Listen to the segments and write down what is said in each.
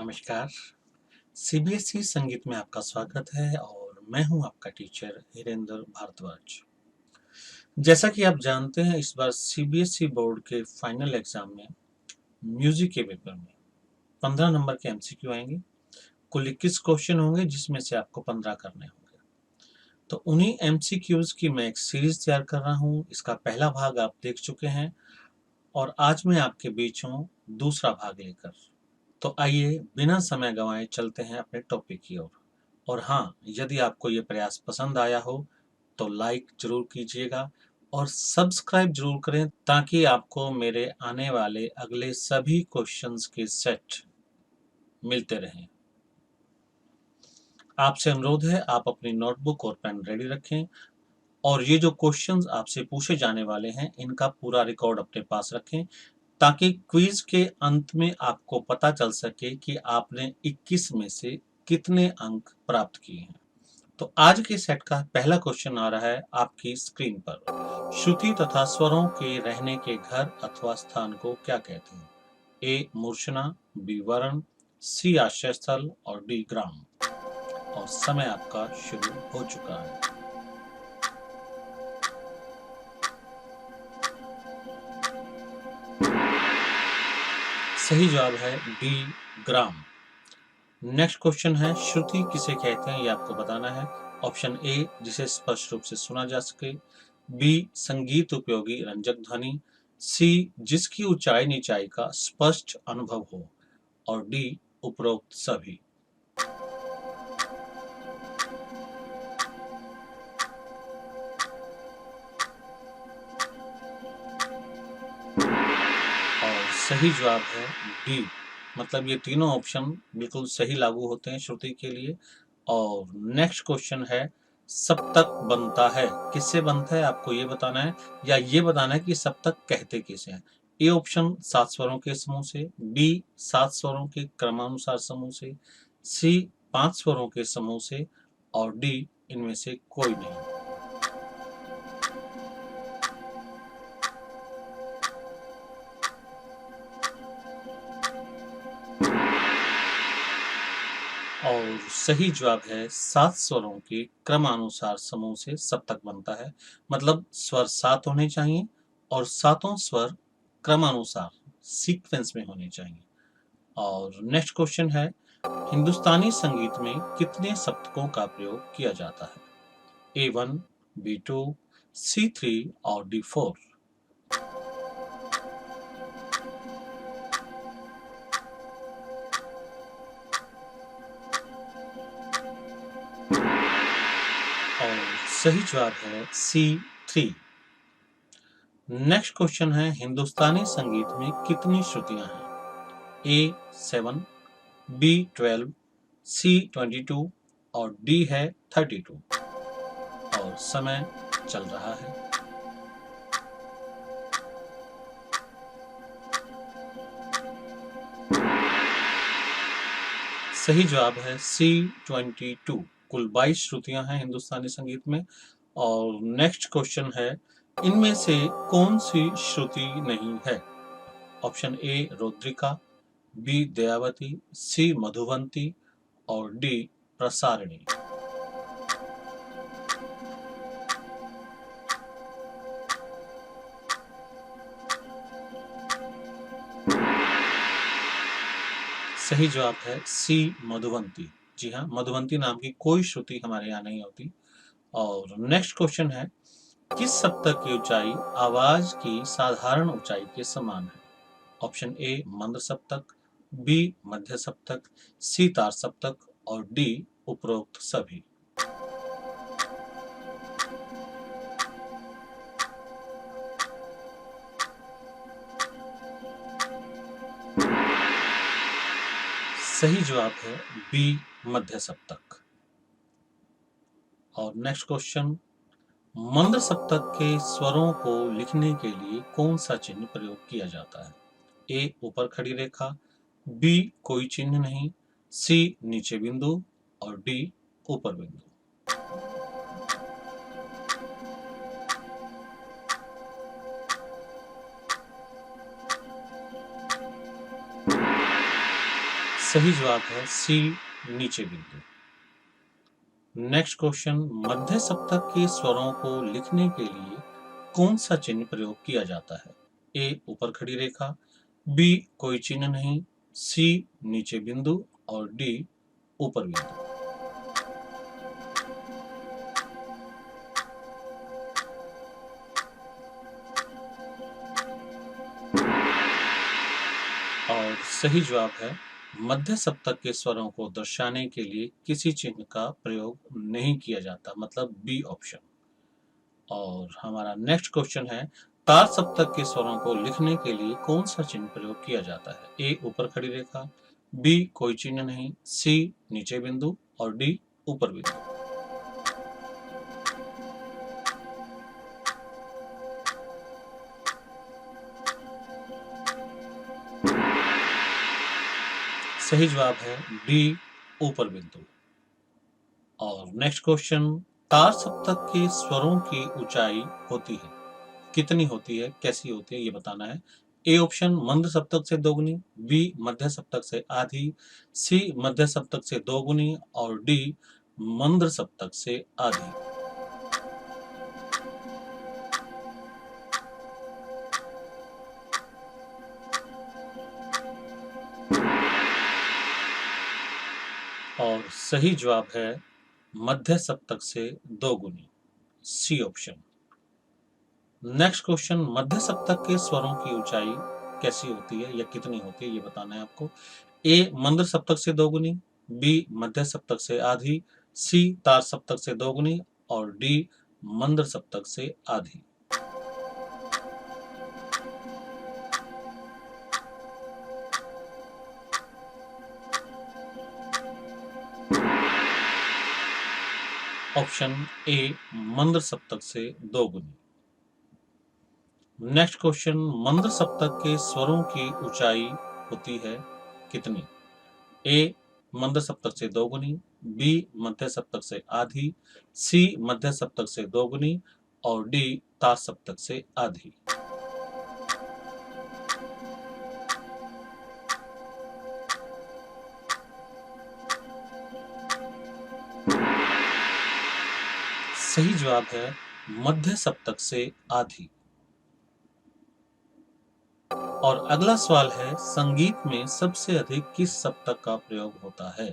नमस्कार। सीबीएसई संगीत में आपका स्वागत है और मैं हूं आपका टीचर हिरेंद्र भारद्वाज। जैसा कि आप जानते हैं, इस बार सीबीएसई बोर्ड के फाइनल एग्जाम में म्यूजिक के पेपर में 15 नंबर के एमसीक्यू आएंगे। कुल 21 क्वेश्चन होंगे, जिसमें से आपको 15 करने होंगे। तो उन्हीं एमसीक्यूज की मैं एक सीरीज तैयार कर रहा हूं। इसका पहला भाग आप देख चुके हैं और आज मैं आपके बीच हूं दूसरा भाग लेकर। तो आइए बिना समय गंवाए चलते हैं अपने टॉपिक की ओर। और हाँ, यदि आपको ये प्रयास पसंद आया हो तो लाइक जरूर कीजिएगा और सब्सक्राइब जरूर करें, ताकि आपको मेरे आने वाले अगले सभी क्वेश्चंस के सेट मिलते रहें। आपसे अनुरोध है, आप अपनी नोटबुक और पेन रेडी रखें और ये जो क्वेश्चंस आपसे पूछे जाने वाले हैं, इनका पूरा रिकॉर्ड अपने पास रखें, ताकि क्विज के अंत में आपको पता चल सके कि आपने 21 में से कितने अंक प्राप्त किए हैं। तो आज के सेट का पहला क्वेश्चन आ रहा है आपकी स्क्रीन पर। श्रुति तथा स्वरों के रहने के घर अथवा स्थान को क्या कहते हैं? ए मूर्छना, बी वर्ण, सी आश्रय स्थल और डी ग्राम। और समय आपका शुरू हो चुका है। सही जवाब है डी ग्राम। नेक्स्ट क्वेश्चन है, श्रुति किसे कहते हैं, ये आपको बताना है। ऑप्शन ए, जिसे स्पष्ट रूप से सुना जा सके, बी, संगीत उपयोगी रंजक ध्वनि, सी, जिसकी ऊंचाई नीचाई का स्पष्ट अनुभव हो, और डी, उपरोक्त सभी। और सही जवाब है डी, मतलब ये तीनों ऑप्शन बिल्कुल सही लागू होते हैं श्रुति के लिए। और नेक्स्ट क्वेश्चन है, सप्तक बनता है किससे बनता है, आपको ये बताना है, या ये बताना है कि सप्तक कहते किसे हैं। ए ऑप्शन 7 स्वरों के समूह से, बी 7 स्वरों के क्रमानुसार समूह से, सी 5 स्वरों के समूह से, और डी इनमें से कोई नहीं। और सही जवाब है 7 स्वरों के क्रमानुसार समूह से सप्तक बनता है। मतलब स्वर 7 होने चाहिए और सातों स्वर क्रमानुसार सीक्वेंस में होने चाहिए। और नेक्स्ट क्वेश्चन है, हिंदुस्तानी संगीत में कितने सप्तकों का प्रयोग किया जाता है? A1, B2, C3 और D4। और सही जवाब है C3। नेक्स्ट क्वेश्चन है, हिंदुस्तानी संगीत में कितनी श्रुतियां हैं? A7, B12, C22 और D है 32। और समय चल रहा है। सही जवाब है C22। कुल 22 श्रुतियां हैं हिंदुस्तानी संगीत में। और नेक्स्ट क्वेश्चन है, इनमें से कौन सी श्रुति नहीं है? ऑप्शन ए रौद्रिका, बी दयावती, सी मधुवंती और डी प्रसारिणी। सही जवाब है सी मधुवंती। जी हाँ, मधुवंती नाम की कोई श्रुति हमारे यहाँ नहीं होती। और नेक्स्ट क्वेश्चन है, किस सप्तक की ऊंचाई आवाज की साधारण ऊंचाई के समान है? ऑप्शन ए मंद सप्तक, बी मध्य सप्तक, सी तार सप्तक और डी उपरोक्त सभी। सही जवाब है बी मध्य सप्तक। और नेक्स्ट क्वेश्चन, मंद सप्तक के स्वरों को लिखने के लिए कौन सा चिन्ह प्रयोग किया जाता है? ए ऊपर खड़ी रेखा, बी कोई चिन्ह नहीं, सी नीचे बिंदु और डी ऊपर बिंदु। सही जवाब है सी, नीचे बिंदु। नेक्स्ट क्वेश्चन, मध्य सप्तक के स्वरों को लिखने के लिए कौन सा चिन्ह प्रयोग किया जाता है? ए, ऊपर खड़ी रेखा, बी, कोई चिन्ह नहीं, सी, नीचे बिंदु और डी, ऊपर बिंदु। और सही जवाब है मध्य सप्तक के स्वरों को दर्शाने के लिए किसी चिन्ह का प्रयोग नहीं किया जाता, मतलब बी ऑप्शन। और हमारा नेक्स्ट क्वेश्चन है, तार सप्तक के स्वरों को लिखने के लिए कौन सा चिन्ह प्रयोग किया जाता है? ए, ऊपर खड़ी रेखा, बी, कोई चिन्ह नहीं, सी, नीचे बिंदु और डी, ऊपर बिंदु। सही जवाब है डी, ऊपर बिंदु। और नेक्स्ट क्वेश्चन, तार सप्तक के स्वरों की ऊंचाई होती है, कितनी होती है, कैसी होती है, ये बताना है। ए ऑप्शन मंद सप्तक से दोगुनी, बी मध्य सप्तक से आधी, सी मध्य सप्तक से दोगुनी और डी मंद सप्तक से आधी। और सही जवाब है मध्य सप्तक से दोगुनी, सी ऑप्शन। नेक्स्ट क्वेश्चन, मध्य सप्तक के स्वरों की ऊंचाई कैसी होती है या कितनी होती है, ये बताना है आपको। ए मंद सप्तक से दोगुनी, बी मध्य सप्तक से आधी, सी तार सप्तक से दोगुनी और डी मंद सप्तक से आधी। ऑप्शन ए मंद सप्तक से दोगुनी। नेक्स्ट क्वेश्चन, मंद सप्तक के स्वरों की ऊंचाई होती है कितनी? ए मंद सप्तक से दोगुनी, बी मध्य सप्तक से आधी, सी मध्य सप्तक से दोगुनी और डी तार सप्तक से आधी। सही जवाब है मध्य सप्तक से आधी। और अगला सवाल है, संगीत में सबसे अधिक किस सप्तक का प्रयोग होता है?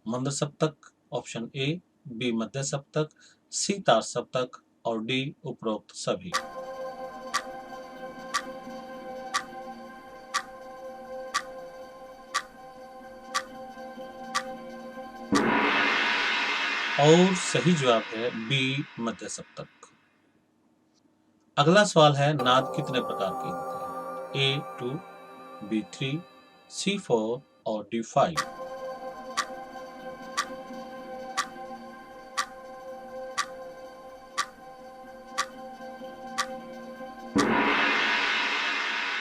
मंद सप्तक, ऑप्शन ए, बी मध्य सप्तक, सी तार सप्तक और डी उपरोक्त सभी। और सही जवाब है बी मध्य सप्तक। अगला सवाल है, नाद कितने प्रकार के होते हैं? ए 2, बी 3, सी 4 और डी 5।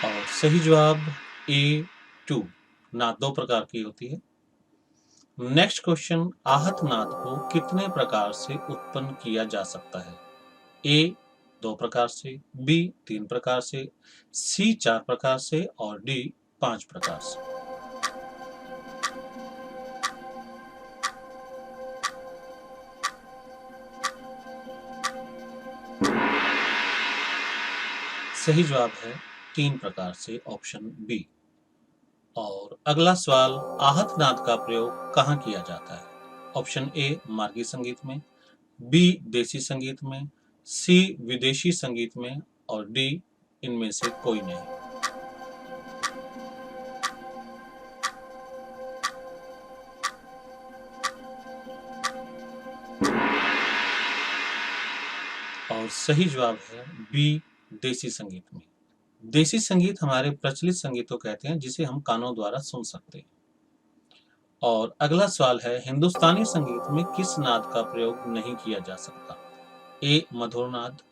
और सही जवाब ए 2, नाद 2 प्रकार की होती है। नेक्स्ट क्वेश्चन, आहत नाद को कितने प्रकार से उत्पन्न किया जा सकता है? ए 2 प्रकार से, बी 3 प्रकार से, सी 4 प्रकार से और डी 5 प्रकार से। सही जवाब है 3 प्रकार से, ऑप्शन बी। और अगला सवाल, आहत नाद का प्रयोग कहाँ किया जाता है? ऑप्शन ए मार्गी संगीत में, बी देसी संगीत में, सी विदेशी संगीत में और डी इनमें से कोई नहीं। और सही जवाब है बी देसी संगीत में। देसी संगीत हमारे प्रचलित संगीत को कहते हैं जिसे हम कानों द्वारा सुन सकते हैं। और अगला सवाल है, हिंदुस्तानी संगीत में किस नाद का प्रयोग नहीं किया जा सकता? ए मधुर नाद,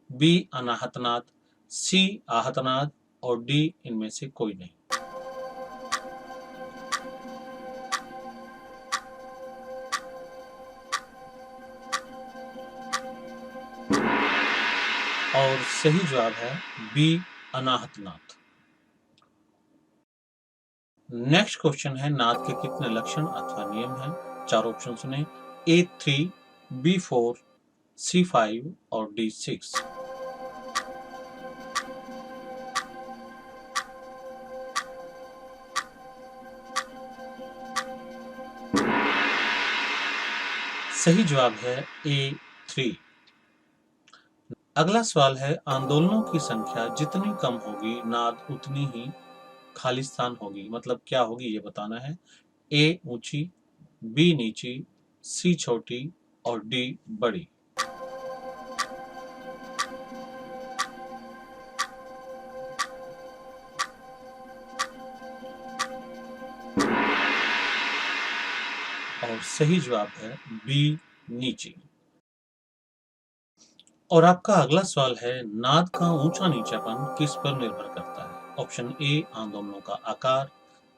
बी अनाहत नाद, सी आहत नाद और डी इनमें से कोई नहीं। और सही जवाब है बी अनाहत नाद। नेक्स्ट क्वेश्चन है, नाद के कितने लक्षण अथवा नियम हैं? चार ऑप्शन सुने, A3, B4, C5 और D6। सही जवाब है A3। अगला सवाल है, आंदोलनों की संख्या जितनी कम होगी नाद उतनी ही खालिस्तान होगी, मतलब क्या होगी ये बताना है। A ऊंची, B नीची, C छोटी और D बड़ी। और सही जवाब है B नीची। और आपका अगला सवाल है, नाद का ऊंचा नीचापन किस पर निर्भर करता है? ऑप्शन ए आंदोलनों का आकार,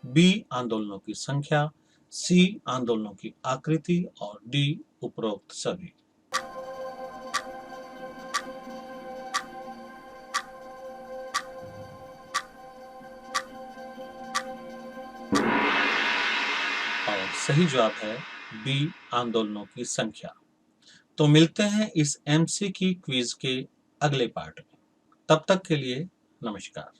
बी आंदोलनों की संख्या, सी आंदोलनों की आकृति और डी उपरोक्त सभी। और सही जवाब है बी आंदोलनों की संख्या। तो मिलते हैं इस एमसीक्यू क्विज के अगले पार्ट में। तब तक के लिए नमस्कार।